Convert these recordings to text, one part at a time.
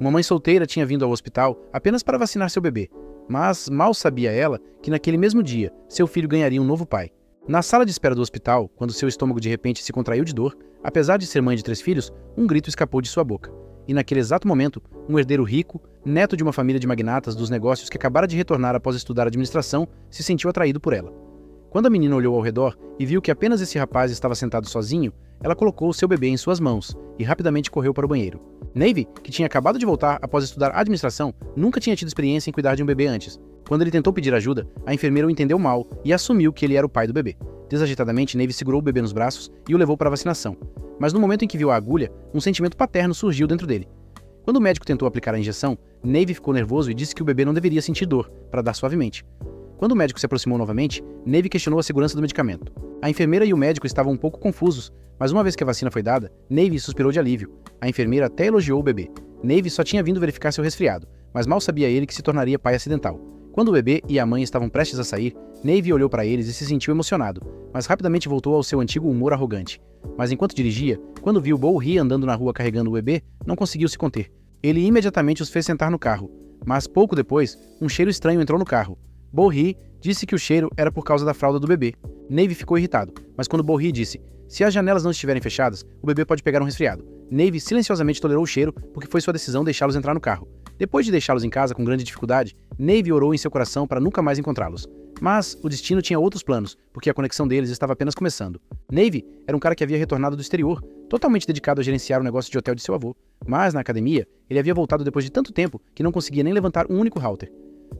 Uma mãe solteira tinha vindo ao hospital apenas para vacinar seu bebê, mas mal sabia ela que naquele mesmo dia seu filho ganharia um novo pai. Na sala de espera do hospital, quando seu estômago de repente se contraiu de dor, apesar de ser mãe de 3 filhos, um grito escapou de sua boca. E naquele exato momento, um herdeiro rico, neto de uma família de magnatas dos negócios que acabara de retornar após estudar administração, se sentiu atraído por ela. Quando a menina olhou ao redor e viu que apenas esse rapaz estava sentado sozinho, ela colocou o seu bebê em suas mãos e rapidamente correu para o banheiro. Navy, que tinha acabado de voltar após estudar administração, nunca tinha tido experiência em cuidar de um bebê antes. Quando ele tentou pedir ajuda, a enfermeira o entendeu mal e assumiu que ele era o pai do bebê. Desajeitadamente, Navy segurou o bebê nos braços e o levou para a vacinação. Mas no momento em que viu a agulha, um sentimento paterno surgiu dentro dele. Quando o médico tentou aplicar a injeção, Navy ficou nervoso e disse que o bebê não deveria sentir dor, para dar suavemente. Quando o médico se aproximou novamente, Navy questionou a segurança do medicamento. A enfermeira e o médico estavam um pouco confusos, mas uma vez que a vacina foi dada, Navy suspirou de alívio. A enfermeira até elogiou o bebê. Navy só tinha vindo verificar seu resfriado, mas mal sabia ele que se tornaria pai acidental. Quando o bebê e a mãe estavam prestes a sair, Navy olhou para eles e se sentiu emocionado, mas rapidamente voltou ao seu antigo humor arrogante. Mas enquanto dirigia, quando viu Bo-Hee andando na rua carregando o bebê, não conseguiu se conter. Ele imediatamente os fez sentar no carro, mas pouco depois, um cheiro estranho entrou no carro. Bo-Hee disse que o cheiro era por causa da fralda do bebê. Navy ficou irritado, mas quando Bo-Hee disse: "Se as janelas não estiverem fechadas, o bebê pode pegar um resfriado", Navy silenciosamente tolerou o cheiro porque foi sua decisão deixá-los entrar no carro. Depois de deixá-los em casa com grande dificuldade, Navy orou em seu coração para nunca mais encontrá-los. Mas o destino tinha outros planos, porque a conexão deles estava apenas começando. Navy era um cara que havia retornado do exterior, totalmente dedicado a gerenciar o negócio de hotel de seu avô. Mas na academia, ele havia voltado depois de tanto tempo que não conseguia nem levantar um único halter.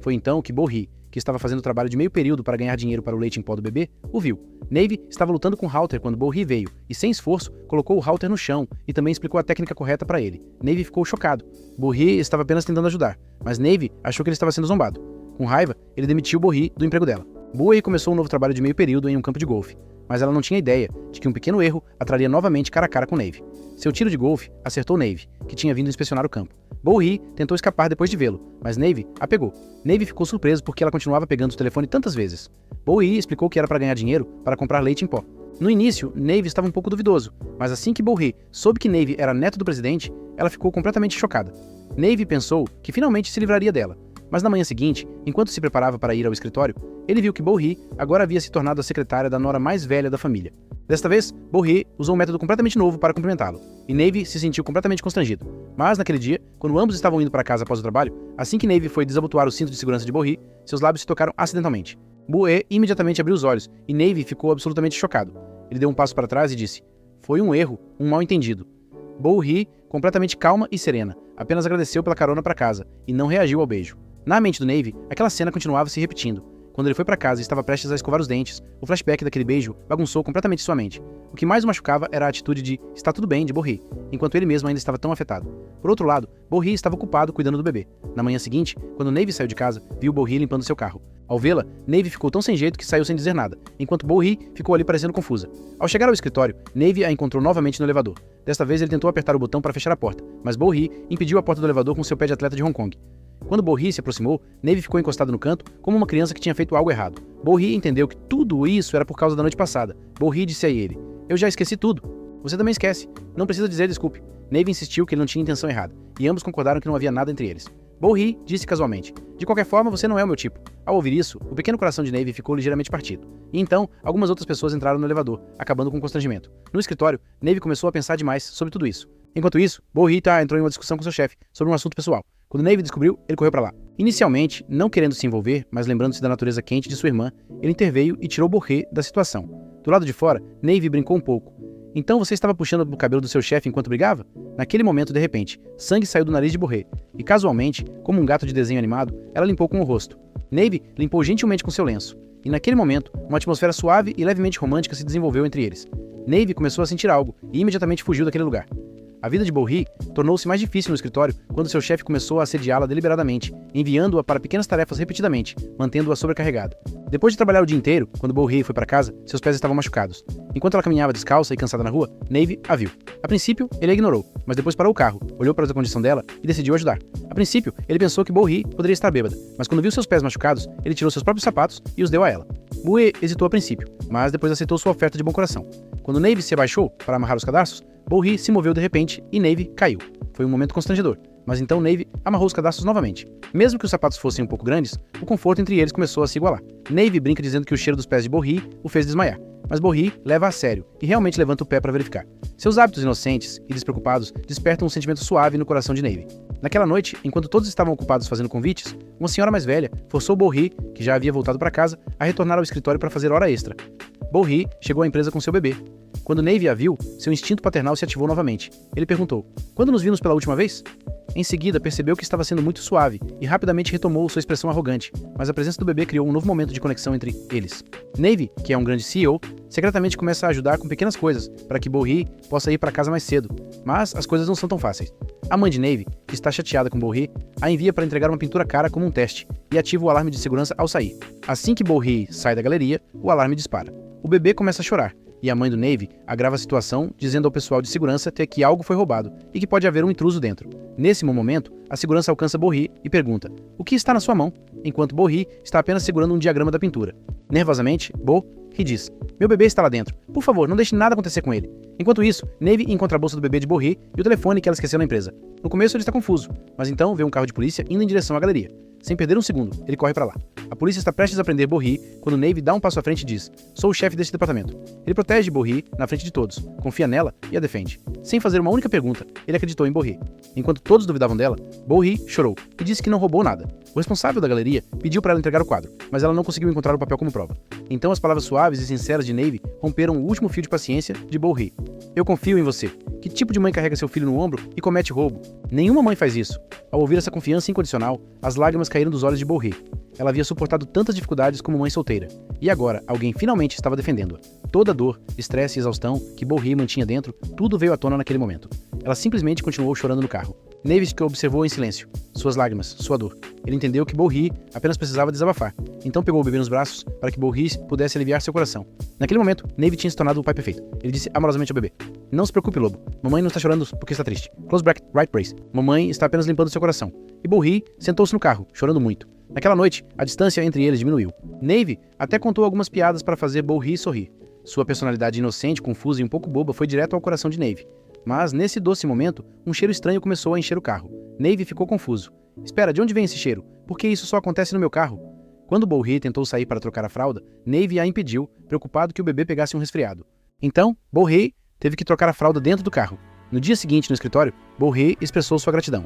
Foi então que Bo-Hee, que estava fazendo trabalho de meio período para ganhar dinheiro para o leite em pó do bebê, o viu. Navy estava lutando com Halter quando Bo-Hee veio, e sem esforço, colocou o Halter no chão e também explicou a técnica correta para ele. Navy ficou chocado. Bo-Hee estava apenas tentando ajudar, mas Navy achou que ele estava sendo zombado. Com raiva, ele demitiu Bo-Hee do emprego dela. Bo-Hee começou um novo trabalho de meio período em um campo de golfe, mas ela não tinha ideia de que um pequeno erro a traria novamente cara a cara com Navy. Seu tiro de golfe acertou Navy, que tinha vindo inspecionar o campo. Bo-Hee tentou escapar depois de vê-lo, mas Navy a pegou. Navy ficou surpreso porque ela continuava pegando o telefone tantas vezes. Bo-Hee explicou que era para ganhar dinheiro para comprar leite em pó. No início, Navy estava um pouco duvidoso, mas assim que Bo-Hee soube que Navy era neto do presidente, ela ficou completamente chocada. Navy pensou que finalmente se livraria dela, mas na manhã seguinte, enquanto se preparava para ir ao escritório, ele viu que Bo-Hee agora havia se tornado a secretária da nora mais velha da família. Desta vez, Bo-Hee usou um método completamente novo para cumprimentá-lo, e Navy se sentiu completamente constrangido. Mas naquele dia, quando ambos estavam indo para casa após o trabalho, assim que Navy foi desabotoar o cinto de segurança de Bo-Hee, seus lábios se tocaram acidentalmente. Bo-Hee imediatamente abriu os olhos, e Navy ficou absolutamente chocado. Ele deu um passo para trás e disse: "Foi um erro, um mal-entendido." Bo-Hee, completamente calma e serena, apenas agradeceu pela carona para casa, e não reagiu ao beijo. Na mente do Navy, aquela cena continuava se repetindo. Quando ele foi para casa e estava prestes a escovar os dentes, o flashback daquele beijo bagunçou completamente sua mente. O que mais o machucava era a atitude de "está tudo bem" de Bo-Hee, enquanto ele mesmo ainda estava tão afetado. Por outro lado, Bo-Hee estava ocupado cuidando do bebê. Na manhã seguinte, quando Navy saiu de casa, viu Bo-Hee limpando seu carro. Ao vê-la, Navy ficou tão sem jeito que saiu sem dizer nada, enquanto Bo-Hee ficou ali parecendo confusa. Ao chegar ao escritório, Navy a encontrou novamente no elevador. Desta vez ele tentou apertar o botão para fechar a porta, mas Bo-Hee impediu a porta do elevador com seu pé de atleta de Hong Kong. Quando Bo-Hee se aproximou, Navy ficou encostado no canto, como uma criança que tinha feito algo errado. Bo-Hee entendeu que tudo isso era por causa da noite passada. Bo-Hee disse a ele: "Eu já esqueci tudo." "Você também esquece. Não precisa dizer desculpe." Navy insistiu que ele não tinha intenção errada, e ambos concordaram que não havia nada entre eles. Bo-Hee disse casualmente: "De qualquer forma, você não é o meu tipo." Ao ouvir isso, o pequeno coração de Navy ficou ligeiramente partido. E então, algumas outras pessoas entraram no elevador, acabando com o constrangimento. No escritório, Navy começou a pensar demais sobre tudo isso. Enquanto isso, Bo-Hee entrou em uma discussão com seu chefe sobre um assunto pessoal. Quando Navy descobriu, ele correu para lá. Inicialmente, não querendo se envolver, mas lembrando-se da natureza quente de sua irmã, ele interveio e tirou Bo-Hee da situação. Do lado de fora, Navy brincou um pouco. "Então você estava puxando o cabelo do seu chefe enquanto brigava?" Naquele momento, de repente, sangue saiu do nariz de Bo-Hee, e casualmente, como um gato de desenho animado, ela limpou com o rosto. Navy limpou gentilmente com seu lenço, e naquele momento, uma atmosfera suave e levemente romântica se desenvolveu entre eles. Navy começou a sentir algo, e imediatamente fugiu daquele lugar. A vida de Bo-Hee tornou-se mais difícil no escritório quando seu chefe começou a assediá-la deliberadamente, enviando-a para pequenas tarefas repetidamente, mantendo-a sobrecarregada. Depois de trabalhar o dia inteiro, quando Bo-Hee foi para casa, seus pés estavam machucados. Enquanto ela caminhava descalça e cansada na rua, Navy a viu. A princípio, ele a ignorou, mas depois parou o carro, olhou para a condição dela e decidiu ajudar. A princípio, ele pensou que Bo-Hee poderia estar bêbada, mas quando viu seus pés machucados, ele tirou seus próprios sapatos e os deu a ela. Bo-Hee hesitou a princípio, mas depois aceitou sua oferta de bom coração. Quando Navy se abaixou para amarrar os cadarços, Bo-Hee se moveu de repente e Navy caiu. Foi um momento constrangedor. Mas então Navy amarrou os cadastros novamente. Mesmo que os sapatos fossem um pouco grandes, o conforto entre eles começou a se igualar. Navy brinca dizendo que o cheiro dos pés de Bohri o fez desmaiar, mas Bohri leva a sério e realmente levanta o pé para verificar. Seus hábitos inocentes e despreocupados despertam um sentimento suave no coração de Navy. Naquela noite, enquanto todos estavam ocupados fazendo convites, uma senhora mais velha forçou Bohri, que já havia voltado para casa, a retornar ao escritório para fazer hora extra. Bohri chegou à empresa com seu bebê. Quando Navy a viu, seu instinto paternal se ativou novamente. Ele perguntou: "Quando nos vimos pela última vez?" Em seguida, percebeu que estava sendo muito suave e rapidamente retomou sua expressão arrogante, mas a presença do bebê criou um novo momento de conexão entre eles. Navy, que é um grande CEO, secretamente começa a ajudar com pequenas coisas para que Bohri possa ir para casa mais cedo, mas as coisas não são tão fáceis. A mãe de Navy, que está chateada com Bohri, a envia para entregar uma pintura cara como um teste e ativa o alarme de segurança ao sair. Assim que Bohri sai da galeria, o alarme dispara. O bebê começa a chorar, e a mãe do Navy agrava a situação, dizendo ao pessoal de segurança que algo foi roubado e que pode haver um intruso dentro. Nesse momento, a segurança alcança Bohri e pergunta: "O que está na sua mão?", enquanto Bohri está apenas segurando um diagrama da pintura. Nervosamente, Bohri diz: "Meu bebê está lá dentro. Por favor, não deixe nada acontecer com ele." Enquanto isso, Navy encontra a bolsa do bebê de Bohri e o telefone que ela esqueceu na empresa. No começo ele está confuso, mas então vê um carro de polícia indo em direção à galeria. Sem perder um segundo, ele corre para lá. A polícia está prestes a prender Bohri quando Navy dá um passo à frente e diz: "Sou o chefe desse departamento." Ele protege Bohri na frente de todos, confia nela e a defende. Sem fazer uma única pergunta, ele acreditou em Bohri. Enquanto todos duvidavam dela, Bohri chorou e disse que não roubou nada. O responsável da galeria pediu para ela entregar o quadro, mas ela não conseguiu encontrar o papel como prova. Então as palavras suaves e sinceras de Navy romperam o último fio de paciência de Bohri. "Eu confio em você. Que tipo de mãe carrega seu filho no ombro e comete roubo? Nenhuma mãe faz isso." Ao ouvir essa confiança incondicional, as lágrimas caíram dos olhos de Bohri. Ela havia suportado tantas dificuldades como mãe solteira, e agora alguém finalmente estava defendendo-a. Toda a dor, estresse e exaustão que Bohri mantinha dentro, tudo veio à tona naquele momento. Ela simplesmente continuou chorando no carro. Navy que observou em silêncio, suas lágrimas, sua dor. Ele entendeu que Bohri apenas precisava desabafar, então pegou o bebê nos braços para que Bohri pudesse aliviar seu coração. Naquele momento, Navy tinha se tornado o pai perfeito. Ele disse amorosamente ao bebê: "Não se preocupe, lobo. Mamãe não está chorando porque está triste. Close bracket, right brace. Mamãe está apenas limpando seu coração." E Bohri sentou-se no carro, chorando muito. Naquela noite, a distância entre eles diminuiu. Navy até contou algumas piadas para fazer Bohri sorrir. Sua personalidade inocente, confusa e um pouco boba foi direto ao coração de Navy. Mas, nesse doce momento, um cheiro estranho começou a encher o carro. Navy ficou confuso. "Espera, de onde vem esse cheiro? Por que isso só acontece no meu carro?" Quando Bohri tentou sair para trocar a fralda, Navy a impediu, preocupado que o bebê pegasse um resfriado. Então, Bohri teve que trocar a fralda dentro do carro. No dia seguinte, no escritório, Bohri expressou sua gratidão.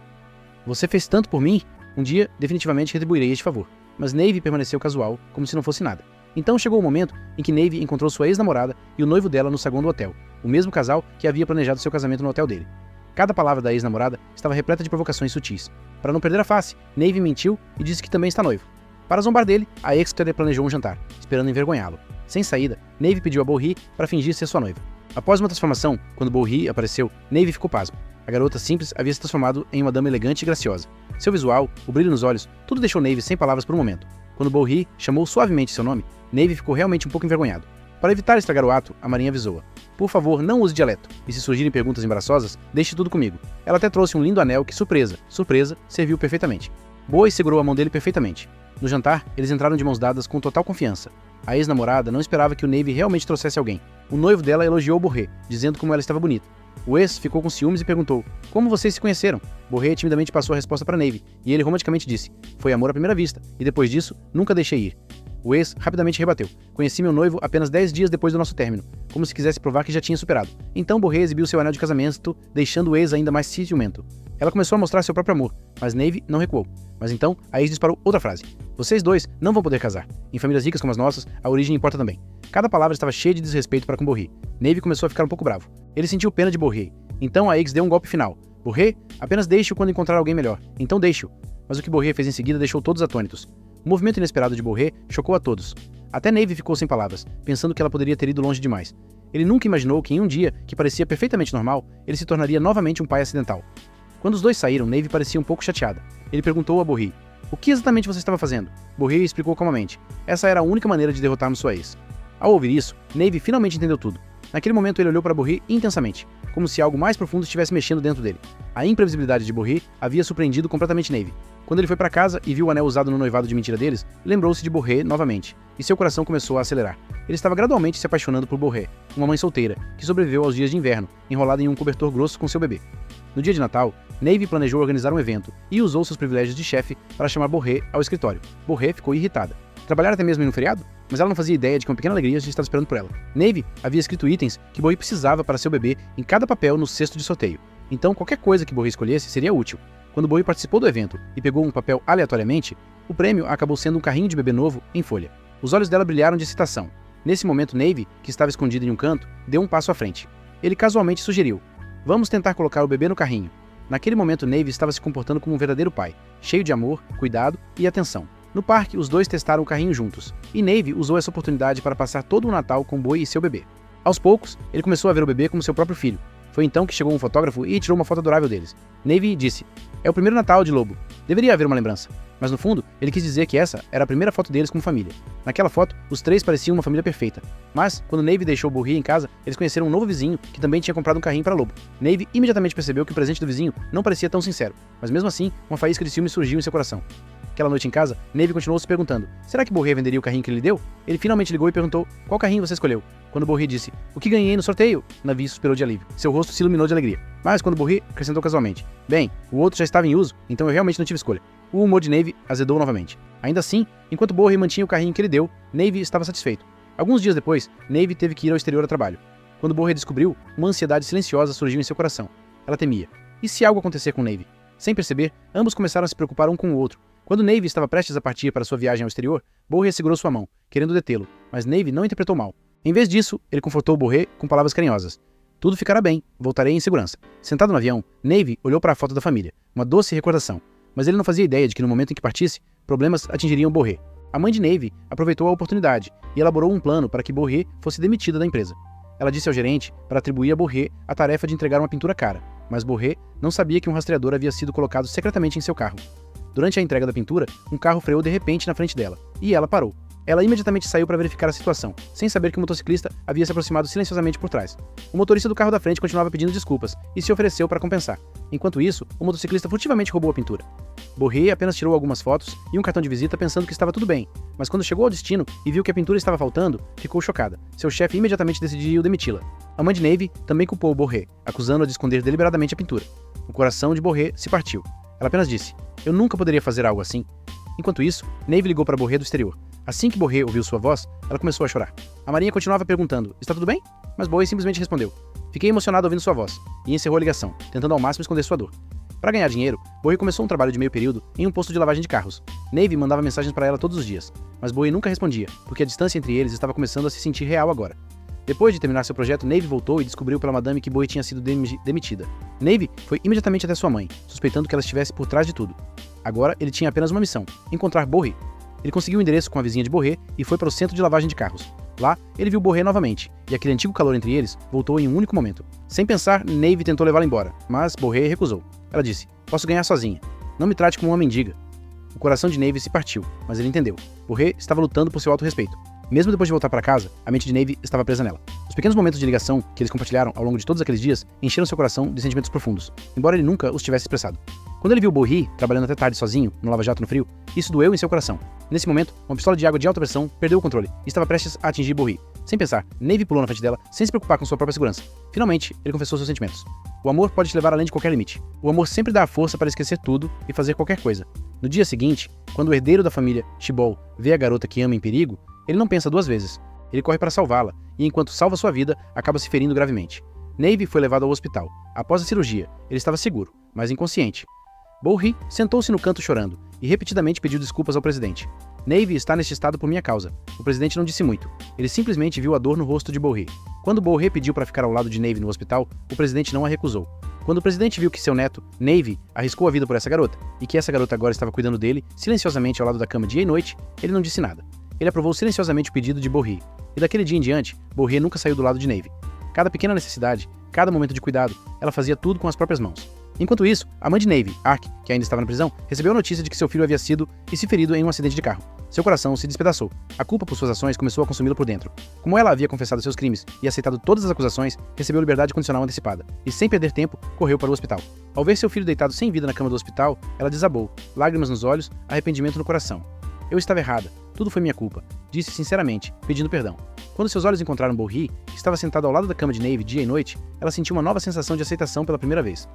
"Você fez tanto por mim? Um dia, definitivamente retribuirei este favor." Mas Navy permaneceu casual, como se não fosse nada. Então chegou o momento em que Navy encontrou sua ex-namorada e o noivo dela no saguão do hotel, o mesmo casal que havia planejado seu casamento no hotel dele. Cada palavra da ex-namorada estava repleta de provocações sutis. Para não perder a face, Navy mentiu e disse que também está noivo. Para zombar dele, a ex planejou um jantar, esperando envergonhá-lo. Sem saída, Navy pediu a Bohri para fingir ser sua noiva. Após uma transformação, quando Bohri apareceu, Navy ficou pasmo. A garota simples havia se transformado em uma dama elegante e graciosa. Seu visual, o brilho nos olhos, tudo deixou Navy sem palavras por um momento. Quando Bohri chamou suavemente seu nome, Navy ficou realmente um pouco envergonhado. Para evitar estragar o ato, a marinha avisou-a: "Por favor, não use dialeto, e se surgirem perguntas embaraçosas, deixe tudo comigo." Ela até trouxe um lindo anel que, surpresa, serviu perfeitamente. Boy segurou a mão dele perfeitamente. No jantar, eles entraram de mãos dadas com total confiança. A ex-namorada não esperava que o Navy realmente trouxesse alguém. O noivo dela elogiou Bohri, dizendo como ela estava bonita. O ex ficou com ciúmes e perguntou: "Como vocês se conheceram?" Bohri timidamente passou a resposta para Navy, e ele romanticamente disse: "Foi amor à primeira vista, e depois disso, nunca deixei ir." O ex rapidamente rebateu: "Conheci meu noivo apenas 10 dias depois do nosso término", como se quisesse provar que já tinha superado. Então Bohri exibiu seu anel de casamento, deixando o ex ainda mais ciumento. Ela começou a mostrar seu próprio amor, mas Navy não recuou. Mas então, a ex disparou outra frase: "Vocês dois não vão poder casar. Em famílias ricas como as nossas, a origem importa também." Cada palavra estava cheia de desrespeito para com Bohri. Navy começou a ficar um pouco bravo. Ele sentiu pena de Bohri. Então a ex deu um golpe final: "Bohri, apenas deixe-o quando encontrar alguém melhor. Então deixe-o." Mas o que Bohri fez em seguida deixou todos atônitos. O movimento inesperado de Bohri chocou a todos. Até Navy ficou sem palavras, pensando que ela poderia ter ido longe demais. Ele nunca imaginou que em um dia, que parecia perfeitamente normal, ele se tornaria novamente um pai acidental. Quando os dois saíram, Navy parecia um pouco chateada. Ele perguntou a Bohri: "O que exatamente você estava fazendo?" Bohri explicou calmamente: "Essa era a única maneira de derrotarmos sua ex." Ao ouvir isso, Navy finalmente entendeu tudo. Naquele momento ele olhou para Bohri intensamente, como se algo mais profundo estivesse mexendo dentro dele. A imprevisibilidade de Bohri havia surpreendido completamente Navy. Quando ele foi para casa e viu o anel usado no noivado de mentira deles, lembrou-se de Bohri novamente, e seu coração começou a acelerar. Ele estava gradualmente se apaixonando por Bohri, uma mãe solteira, que sobreviveu aos dias de inverno, enrolada em um cobertor grosso com seu bebê. No dia de Natal, Navy planejou organizar um evento e usou seus privilégios de chefe para chamar Borré ao escritório. Borré ficou irritada. Trabalhar até mesmo em um feriado? Mas ela não fazia ideia de que uma pequena alegria já estava esperando por ela. Navy havia escrito itens que Borré precisava para seu bebê em cada papel no cesto de sorteio. Então, qualquer coisa que Borré escolhesse seria útil. Quando Borré participou do evento e pegou um papel aleatoriamente, o prêmio acabou sendo um carrinho de bebê novo em folha. Os olhos dela brilharam de excitação. Nesse momento, Navy, que estava escondida em um canto, deu um passo à frente. Ele casualmente sugeriu: "Vamos tentar colocar o bebê no carrinho." Naquele momento, Navy estava se comportando como um verdadeiro pai, cheio de amor, cuidado e atenção. No parque, os dois testaram o carrinho juntos, e Navy usou essa oportunidade para passar todo o Natal com Boi e seu bebê. Aos poucos, ele começou a ver o bebê como seu próprio filho. Foi então que chegou um fotógrafo e tirou uma foto adorável deles. Navy disse: "É o primeiro Natal de Lobo. Deveria haver uma lembrança." Mas no fundo, ele quis dizer que essa era a primeira foto deles como família. Naquela foto, os três pareciam uma família perfeita. Mas, quando Navy deixou Borré em casa, eles conheceram um novo vizinho que também tinha comprado um carrinho para Lobo. Navy imediatamente percebeu que o presente do vizinho não parecia tão sincero, mas mesmo assim, uma faísca de ciúme surgiu em seu coração. Aquela noite em casa, Navy continuou se perguntando: será que Borré venderia o carrinho que ele deu? Ele finalmente ligou e perguntou: "Qual carrinho você escolheu?" Quando Borré disse: "O que ganhei no sorteio?" Navy suspirou de alívio. Seu rosto se iluminou de alegria. Mas quando Borré acrescentou casualmente: "Bem, o outro já estava em uso, então eu realmente não tive escolha." O humor de Navy azedou novamente. Ainda assim, enquanto Borré mantinha o carrinho que ele deu, Navy estava satisfeito. Alguns dias depois, Navy teve que ir ao exterior a trabalho. Quando Borré descobriu, uma ansiedade silenciosa surgiu em seu coração. Ela temia: e se algo acontecer com Navy? Sem perceber, ambos começaram a se preocupar um com o outro. Quando Navy estava prestes a partir para sua viagem ao exterior, Borré segurou sua mão, querendo detê-lo, mas Navy não interpretou mal. Em vez disso, ele confortou Borré com palavras carinhosas: "Tudo ficará bem, voltarei em segurança." Sentado no avião, Navy olhou para a foto da família, uma doce recordação, mas ele não fazia ideia de que no momento em que partisse, problemas atingiriam Borré. A mãe de Navy aproveitou a oportunidade e elaborou um plano para que Borré fosse demitida da empresa. Ela disse ao gerente para atribuir a Borré a tarefa de entregar uma pintura cara, mas Borré não sabia que um rastreador havia sido colocado secretamente em seu carro. Durante a entrega da pintura, um carro freou de repente na frente dela, e ela parou. Ela imediatamente saiu para verificar a situação, sem saber que o motociclista havia se aproximado silenciosamente por trás. O motorista do carro da frente continuava pedindo desculpas e se ofereceu para compensar. Enquanto isso, o motociclista furtivamente roubou a pintura. Borré apenas tirou algumas fotos e um cartão de visita pensando que estava tudo bem, mas quando chegou ao destino e viu que a pintura estava faltando, ficou chocada. Seu chefe imediatamente decidiu demiti-la. A mãe de Navy também culpou Borré, acusando-a de esconder deliberadamente a pintura. O coração de Borré se partiu. Ela apenas disse: "Eu nunca poderia fazer algo assim." Enquanto isso, Navy ligou para Borré do exterior. Assim que Borré ouviu sua voz, ela começou a chorar. A Marinha continuava perguntando: "Está tudo bem?" Mas Borré simplesmente respondeu: "Fiquei emocionado ouvindo sua voz," e encerrou a ligação, tentando ao máximo esconder sua dor. Para ganhar dinheiro, Borré começou um trabalho de meio período em um posto de lavagem de carros. Navy mandava mensagens para ela todos os dias, mas Borré nunca respondia, porque a distância entre eles estava começando a se sentir real agora. Depois de terminar seu projeto, Navy voltou e descobriu pela madame que Borré tinha sido demitida. Navy foi imediatamente até sua mãe, suspeitando que ela estivesse por trás de tudo. Agora, ele tinha apenas uma missão: encontrar Borré. Ele conseguiu o endereço com a vizinha de Borré e foi para o centro de lavagem de carros. Lá, ele viu Borré novamente, e aquele antigo calor entre eles voltou em um único momento. Sem pensar, Navy tentou levá-la embora, mas Borré recusou. Ela disse: "Posso ganhar sozinha. Não me trate como uma mendiga." O coração de Navy se partiu, mas ele entendeu. Borré estava lutando por seu autorrespeito. Mesmo depois de voltar para casa, a mente de Navy estava presa nela. Os pequenos momentos de ligação que eles compartilharam ao longo de todos aqueles dias encheram seu coração de sentimentos profundos, embora ele nunca os tivesse expressado. Quando ele viu Borré trabalhando até tarde sozinho, no lava-jato no frio, isso doeu em seu coração. Nesse momento, uma pistola de água de alta pressão perdeu o controle e estava prestes a atingir Borré. Sem pensar, Navy pulou na frente dela, sem se preocupar com sua própria segurança. Finalmente, ele confessou seus sentimentos. O amor pode te levar além de qualquer limite. O amor sempre dá a força para esquecer tudo e fazer qualquer coisa. No dia seguinte, quando o herdeiro da família, Shibol, vê a garota que ama em perigo, ele não pensa duas vezes. Ele corre para salvá-la, e enquanto salva sua vida, acaba se ferindo gravemente. Navy foi levado ao hospital. Após a cirurgia, ele estava seguro, mas inconsciente. Borré sentou-se no canto chorando, e repetidamente pediu desculpas ao presidente. "Navy está neste estado por minha causa." O presidente não disse muito. Ele simplesmente viu a dor no rosto de Borré. Quando Borré pediu para ficar ao lado de Navy no hospital, o presidente não a recusou. Quando o presidente viu que seu neto, Navy, arriscou a vida por essa garota, e que essa garota agora estava cuidando dele, silenciosamente ao lado da cama dia e noite, ele não disse nada. Ele aprovou silenciosamente o pedido de Borré. E daquele dia em diante, Borré nunca saiu do lado de Navy. Cada pequena necessidade, cada momento de cuidado, ela fazia tudo com as próprias mãos. Enquanto isso, a mãe de Navy, Ark, que ainda estava na prisão, recebeu a notícia de que seu filho havia sido e se ferido em um acidente de carro. Seu coração se despedaçou. A culpa por suas ações começou a consumi-lo por dentro. Como ela havia confessado seus crimes e aceitado todas as acusações, recebeu liberdade condicional antecipada. E sem perder tempo, correu para o hospital. Ao ver seu filho deitado sem vida na cama do hospital, ela desabou, lágrimas nos olhos, arrependimento no coração. "Eu estava errada. Tudo foi minha culpa", disse sinceramente, pedindo perdão. Quando seus olhos encontraram Bo-hee, que estava sentado ao lado da cama de Navy dia e noite, ela sentiu uma nova sensação de aceitação pela primeira vez.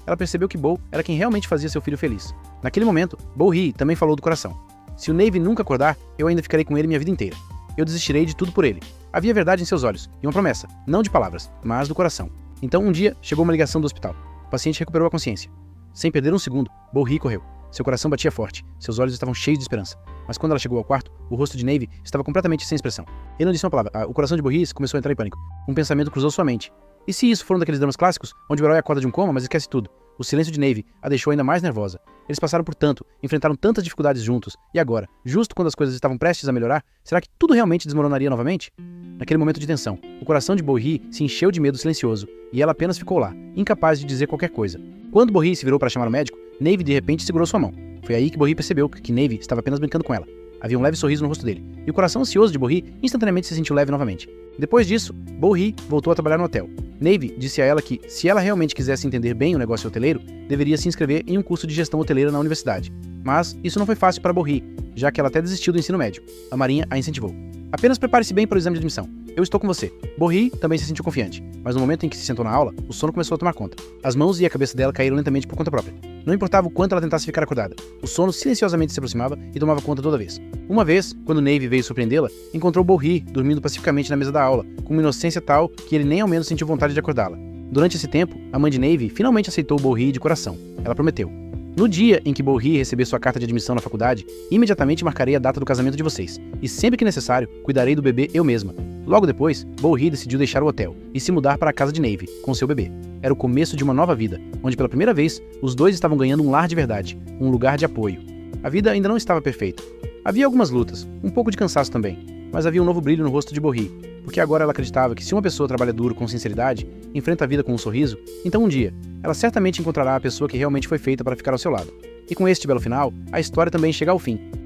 Ela percebeu que Bo era quem realmente fazia seu filho feliz. Naquele momento, Bo-hee também falou do coração. Se o Navy nunca acordar, eu ainda ficarei com ele minha vida inteira. Eu desistirei de tudo por ele. Havia verdade em seus olhos, e uma promessa, não de palavras, mas do coração. Então, um dia, chegou uma ligação do hospital. O paciente recuperou a consciência. Sem perder um segundo, Bo-hee correu. Seu coração batia forte, seus olhos estavam cheios de esperança. Mas quando ela chegou ao quarto, o rosto de Navy estava completamente sem expressão. Ele não disse uma palavra. O coração de Bo-hee começou a entrar em pânico. Um pensamento cruzou sua mente. E se isso for um daqueles dramas clássicos, onde o herói acorda de um coma, mas esquece tudo? O silêncio de Navy a deixou ainda mais nervosa. Eles passaram por tanto, enfrentaram tantas dificuldades juntos, e agora, justo quando as coisas estavam prestes a melhorar, será que tudo realmente desmoronaria novamente? Naquele momento de tensão, o coração de Bo-hee se encheu de medo silencioso, e ela apenas ficou lá, incapaz de dizer qualquer coisa. Quando Bo-hee se virou para chamar o médico, Navy de repente segurou sua mão. Foi aí que Bo-hee percebeu que Navy estava apenas brincando com ela. Havia um leve sorriso no rosto dele, e o coração ansioso de Bo-hee instantaneamente se sentiu leve novamente. Depois disso, Bo-hee voltou a trabalhar no hotel. Navy disse a ela que, se ela realmente quisesse entender bem o negócio hoteleiro, deveria se inscrever em um curso de gestão hoteleira na universidade. Mas isso não foi fácil para Bo-hee, já que ela até desistiu do ensino médio. A Marinha a incentivou. Apenas prepare-se bem para o exame de admissão. Eu estou com você. Bo-hee também se sentiu confiante, mas no momento em que se sentou na aula, o sono começou a tomar conta. As mãos e a cabeça dela caíram lentamente por conta própria. Não importava o quanto ela tentasse ficar acordada, o sono silenciosamente se aproximava e tomava conta toda vez. Uma vez, quando Navy veio surpreendê-la, encontrou Bo-hee dormindo pacificamente na mesa da aula, com uma inocência tal que ele nem ao menos sentiu vontade de acordá-la. Durante esse tempo, a mãe de Navy finalmente aceitou Bo-hee de coração. Ela prometeu: no dia em que Bo-hee receber sua carta de admissão na faculdade, imediatamente marcarei a data do casamento de vocês, e sempre que necessário, cuidarei do bebê eu mesma. Logo depois, Bo-hee decidiu deixar o hotel e se mudar para a casa de Navy, com seu bebê. Era o começo de uma nova vida, onde pela primeira vez, os dois estavam ganhando um lar de verdade, um lugar de apoio. A vida ainda não estava perfeita. Havia algumas lutas, um pouco de cansaço também, mas havia um novo brilho no rosto de Bo-hee, porque agora ela acreditava que se uma pessoa trabalha duro com sinceridade, enfrenta a vida com um sorriso, então um dia, ela certamente encontrará a pessoa que realmente foi feita para ficar ao seu lado. E com este belo final, a história também chega ao fim.